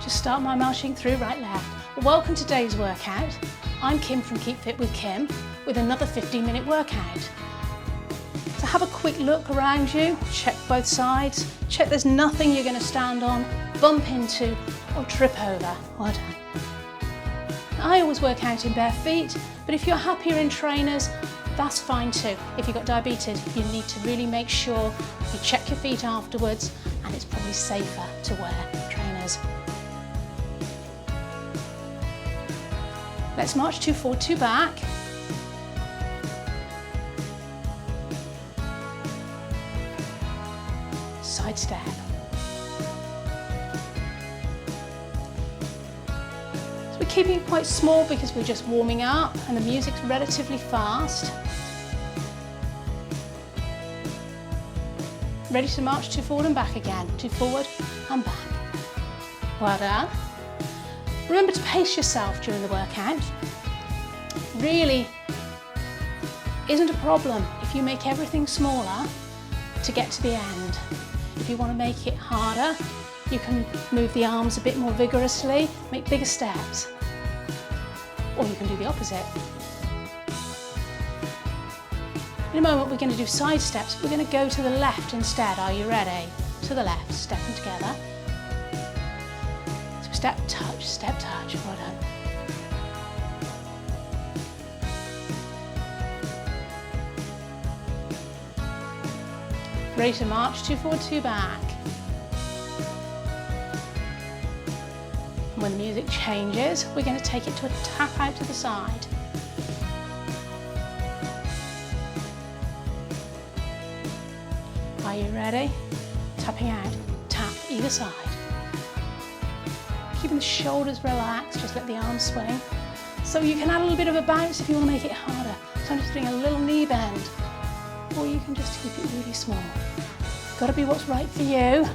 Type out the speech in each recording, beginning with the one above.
Just start by marching through right, left. Well, welcome to today's workout. I'm Kim from Keep Fit with Kim with another 15-minute workout. So have a quick look around you, check both sides, check there's nothing you're going to stand on, bump into or trip over. Well done. I always work out in bare feet, but if you're happier in trainers, that's fine too. If you've got diabetes, you need to really make sure you check your feet afterwards, and it's probably safer to wear trainers. Let's march 2 forward, 2 back. Side step. So we're keeping it quite small because we're just warming up and the music's relatively fast. Ready to march 2 forward and back again. 2 forward and back. Well done. Remember to pace yourself during the workout. Really isn't a problem if you make everything smaller to get to the end. If you want to make it harder, you can move the arms a bit more vigorously, make bigger steps. Or you can do the opposite. In a moment we're going to do side steps. We're going to go to the left instead. Are you ready? To the left, stepping together. So step, touch, well done. Ready to march, 2 forward, 2 back. And when the music changes, we're going to take it to a tap out to the side. Are you ready? Tapping out, tap either side. Keeping the shoulders relaxed, just let the arms swing. So you can add a little bit of a bounce if you want to make it harder. So I'm just doing a little knee bend, or you can just keep it really small. Got to be what's right for you.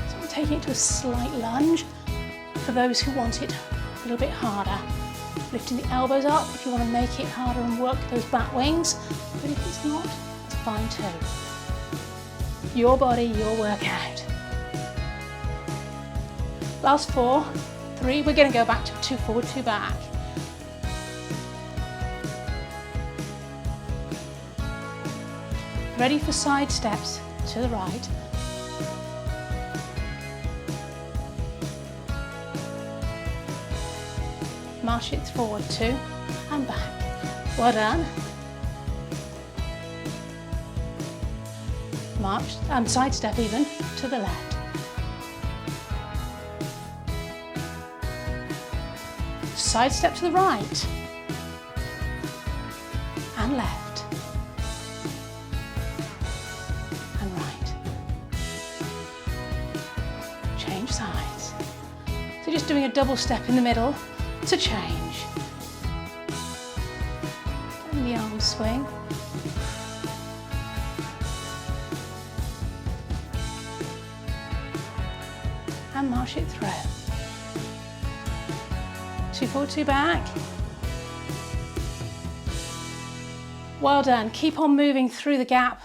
So I'm taking it to a slight lunge for those who want it a little bit harder. Lifting the elbows up if you want to make it harder and work those back wings, but if it's not, it's fine too. Your body, your workout. Last 4, 3, we're going to go back to 2 forward, 2 back. Ready for side steps to the right. March it forward, 2 and back. Well done. March and side step even to the left. Side step to the right and left and right. Change sides. So just doing a double step in the middle to change. And the arms swing. And march it through. 2 forward, 2 back. Well done. Keep on moving through the gap.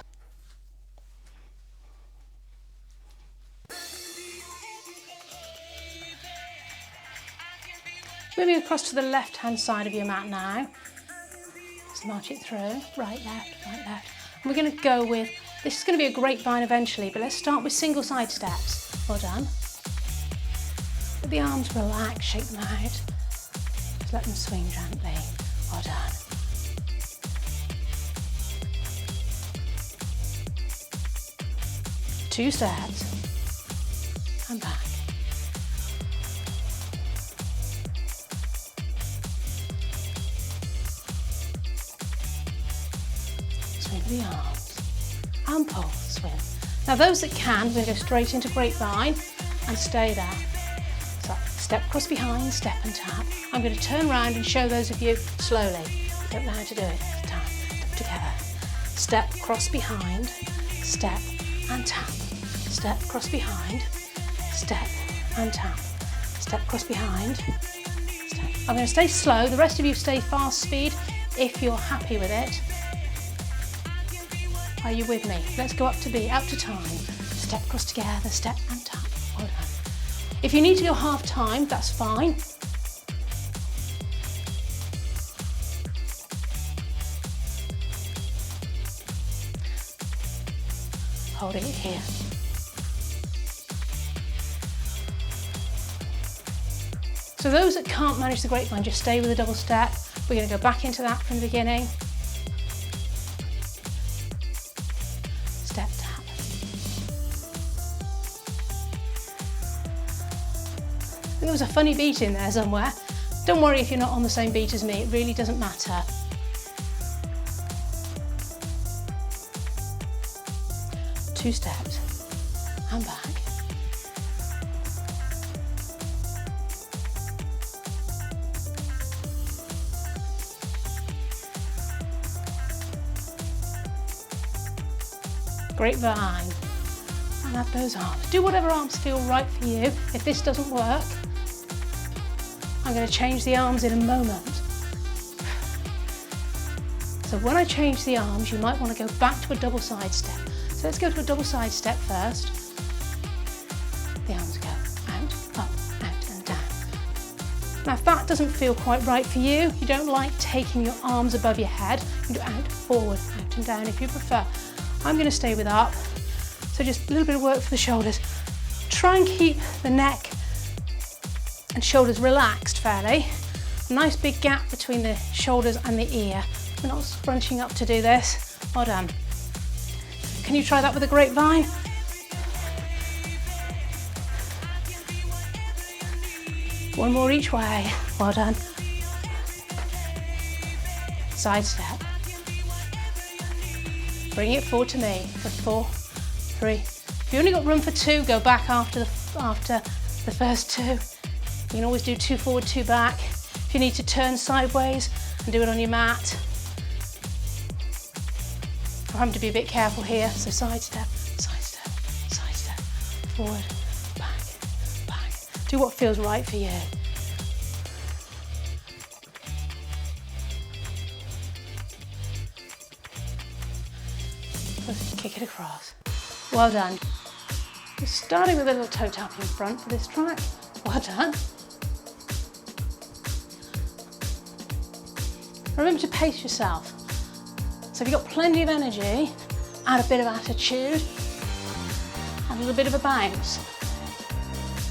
Moving across to the left-hand side of your mat now. Just march it through. Right, left, right, left. And we're going to go with, this is going to be a grapevine eventually, but let's start with single side steps. Well done. Let the arms relax, shake them out. Just let them swing gently. Well done. Two steps and back. Swing the arms and pull, swim. Now those that can, we're going to go straight into grapevine and stay there. So step cross behind, step and tap. I'm going to turn around and show those of you slowly. Don't know how to do it this time. Step together. Step cross behind, step and tap. Step cross behind, step and tap. Step cross behind, step. I'm going to stay slow. The rest of you stay fast speed if you're happy with it. Are you with me? Let's go up to time. Step cross together, step and tap. Well done. If you need to go half time, that's fine. Holding it here. So those that can't manage the grapevine, just stay with the double step. We're going to go back into that from the beginning. Step, tap. There was a funny beat in there somewhere. Don't worry if you're not on the same beat as me, it really doesn't matter. Two steps, and back. Grapevine, and add those arms. Do whatever arms feel right for you. If this doesn't work, I'm going to change the arms in a moment. So when I change the arms, you might want to go back to a double side step. So let's go to a double side step first. The arms go out, up, out and down. Now if that doesn't feel quite right for you, you don't like taking your arms above your head, you can do out, forward, out and down if you prefer. I'm going to stay with up, so just a little bit of work for the shoulders. Try and keep the neck and shoulders relaxed fairly. A nice big gap between the shoulders and the ear. We're not scrunching up to do this. Well done. Can you try that with a grapevine? One more each way. Well done. Side step. Bring it forward to me for 4, 3. If you only got room for 2, go back after the first 2. You can always do 2 forward, 2 back. If you need to turn sideways and do it on your mat. I'm having to be a bit careful here. So side step, side step, side step, forward, back, back. Do what feels right for you. Kick it across. Well done. We're starting with a little toe tap in front for this track. Well done. Remember to pace yourself. So if you've got plenty of energy, add a bit of attitude, add a little bit of a bounce.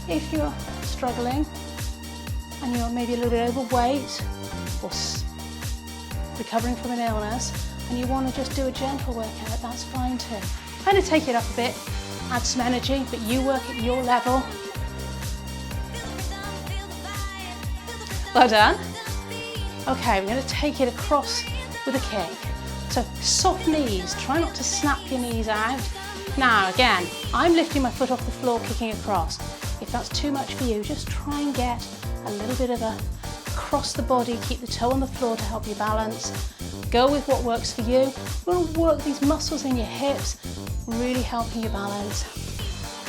If you're struggling and you're maybe a little bit overweight or recovering from an illness, and you want to just do a gentle workout, that's fine too. Kind of take it up a bit, add some energy, but you work at your level. Well done. Okay, we're going to take it across with a kick. So soft knees, try not to snap your knees out. Now again, I'm lifting my foot off the floor, kicking across. If that's too much for you, just try and get a little bit of a across the body, keep the toe on the floor to help you balance. Go with what works for you. We're going to work these muscles in your hips, really helping you balance.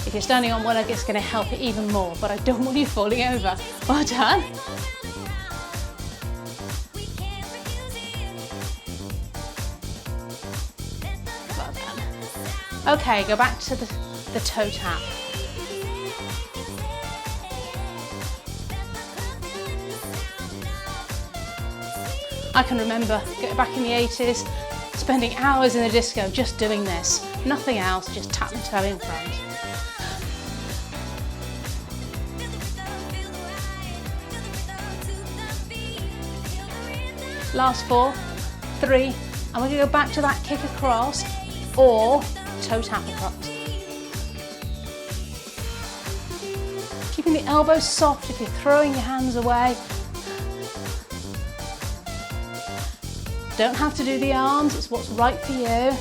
If you're standing on one leg, it's going to help it even more, but I don't want you falling over. Well done. Well done. Okay, go back to the toe tap. I can remember back in the 80s, spending hours in the disco just doing this. Nothing else, just tap the toe in front. Last 4, 3, and we're going to go back to that kick across or toe tap across. Keeping the elbows soft if you're throwing your hands away. Don't have to do the arms, it's what's right for you.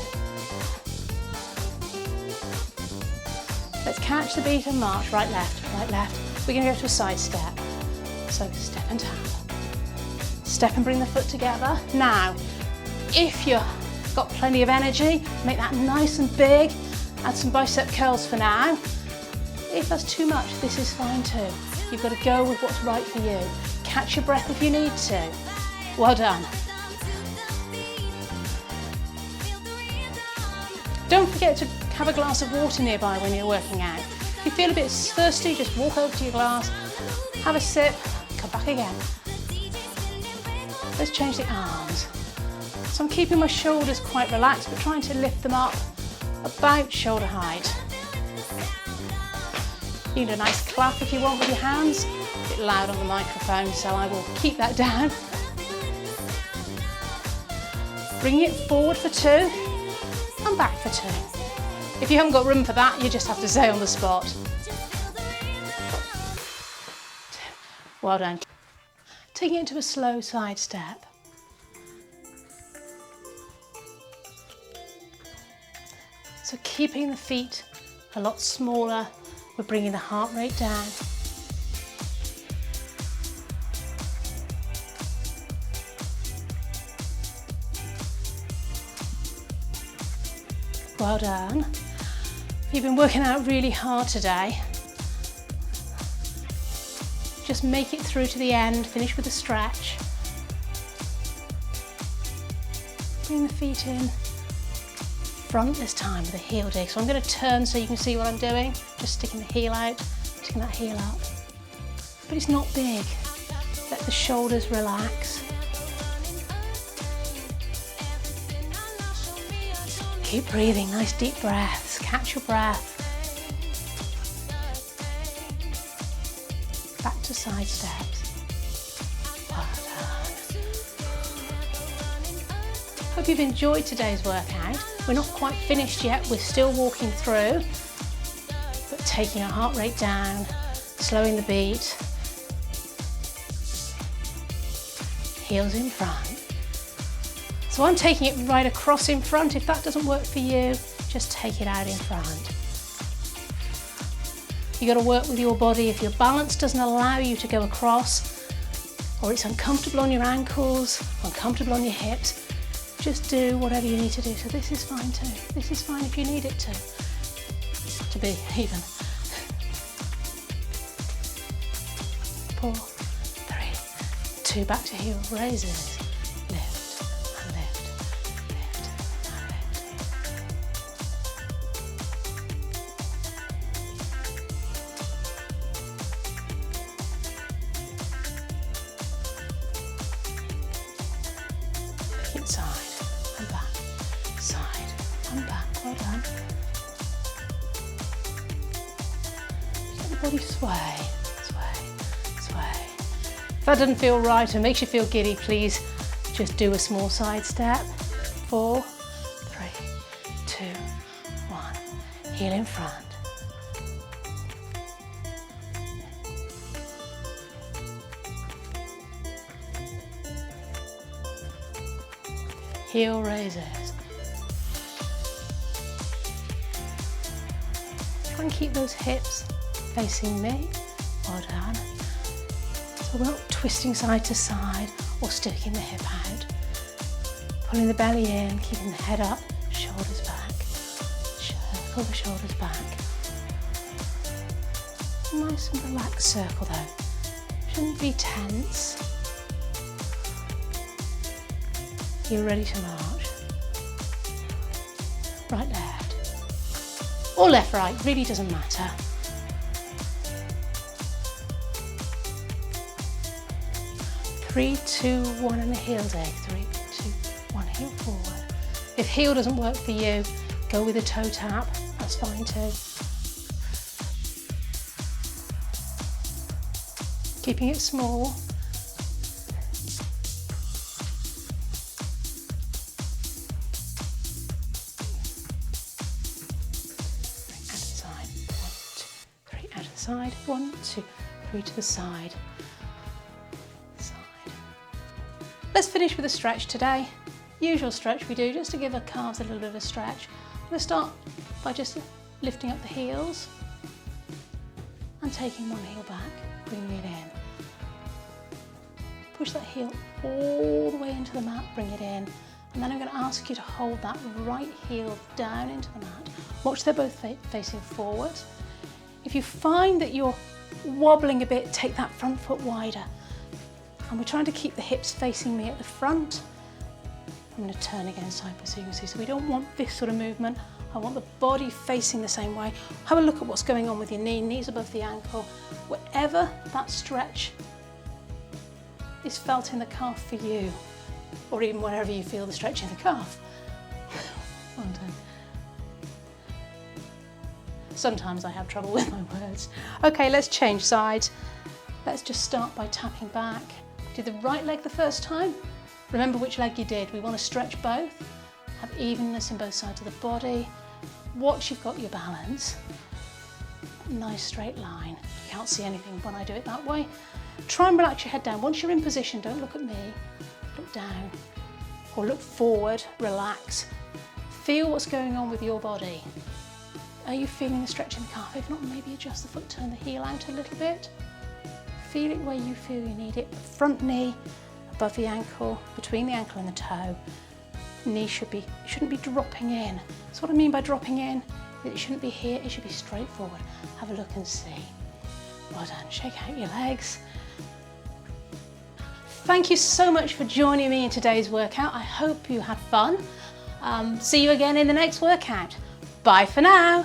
Let's catch the beat and march, right, left, right, left. We're going to go to a side step. So step and tap. Step and bring the foot together. Now, if you've got plenty of energy, make that nice and big. Add some bicep curls for now. If that's too much, this is fine too. You've got to go with what's right for you. Catch your breath if you need to. Well done. Don't forget to have a glass of water nearby when you're working out. If you feel a bit thirsty, just walk over to your glass, have a sip, come back again. Let's change the arms. So I'm keeping my shoulders quite relaxed, but trying to lift them up about shoulder height. You need a nice clap if you want with your hands. A bit loud on the microphone, so I will keep that down. Bring it forward for 2 and back for 2. If you haven't got room for that, you just have to stay on the spot. Well done. Taking it into a slow side step. So keeping the feet a lot smaller, we're bringing the heart rate down. Well done. You've been working out really hard today. Just make it through to the end, finish with a stretch. Bring the feet in front this time with a heel dig. So I'm going to turn so you can see what I'm doing. Just sticking the heel out, sticking that heel up. But it's not big. Let the shoulders relax. Keep breathing, nice deep breaths. Catch your breath. Back to side steps. Well done. Hope you've enjoyed today's workout. We're not quite finished yet, we're still walking through, but taking our heart rate down, slowing the beat. Heels in front. So I'm taking it right across in front. If that doesn't work for you, just take it out in front. You've got to work with your body. If your balance doesn't allow you to go across, or it's uncomfortable on your ankles, uncomfortable on your hips, just do whatever you need to do. So this is fine too. This is fine if you need it to be even. 4, 3, 2, back to heel raises. Lift and lift, lift and lift. Inside and back, side and back. Well done. Let the body sway, sway, sway. If that doesn't feel right or makes you feel giddy, please just do a small side step. 4, 3, 2, 1. Heel in front. Heel raises. Try and keep those hips facing me. Well done. So we're not twisting side to side or sticking the hip out. Pulling the belly in, keeping the head up, shoulders back. Circle the shoulders back. Nice and relaxed circle though. Shouldn't be tense. You're ready to march. Right, left. Or left, right, really doesn't matter. 3, 2, 1 and a heel dig. 3, 2, 1, heel forward. If heel doesn't work for you, go with a toe tap, that's fine too. Keeping it small. Side, 1, 2, 3 to the side, side. Let's finish with a stretch today. Usual stretch we do just to give our calves a little bit of a stretch. I'm going to start by just lifting up the heels and taking one heel back, bringing it in. Push that heel all the way into the mat, bring it in, and then I'm going to ask you to hold that right heel down into the mat. Watch they're both facing forward. If you find that you're wobbling a bit, take that front foot wider. And we're trying to keep the hips facing me at the front. I'm going to turn again sideways so you can see. So we don't want this sort of movement. I want the body facing the same way. Have a look at what's going on with your knee, knees above the ankle. Wherever that stretch is felt in the calf for you, or even wherever you feel the stretch in the calf. Well done. Sometimes I have trouble with my words. Okay, let's change sides. Let's just start by tapping back. Do the right leg the first time. Remember which leg you did. We want to stretch both, have evenness in both sides of the body. Watch you've got your balance. Nice straight line. You can't see anything when I do it that way. Try and relax your head down. Once you're in position, don't look at me. Look down or look forward, relax. Feel what's going on with your body. Are you feeling the stretch in the calf? If not, maybe adjust the foot, turn the heel out a little bit. Feel it where you feel you need it. Front knee above the ankle, between the ankle and the toe. Knee shouldn't be dropping in. That's what I mean by dropping in. It shouldn't be here, it should be straight forward. Have a look and see. Well done, shake out your legs. Thank you so much for joining me in today's workout. I hope you had fun. See you again in the next workout. Bye for now.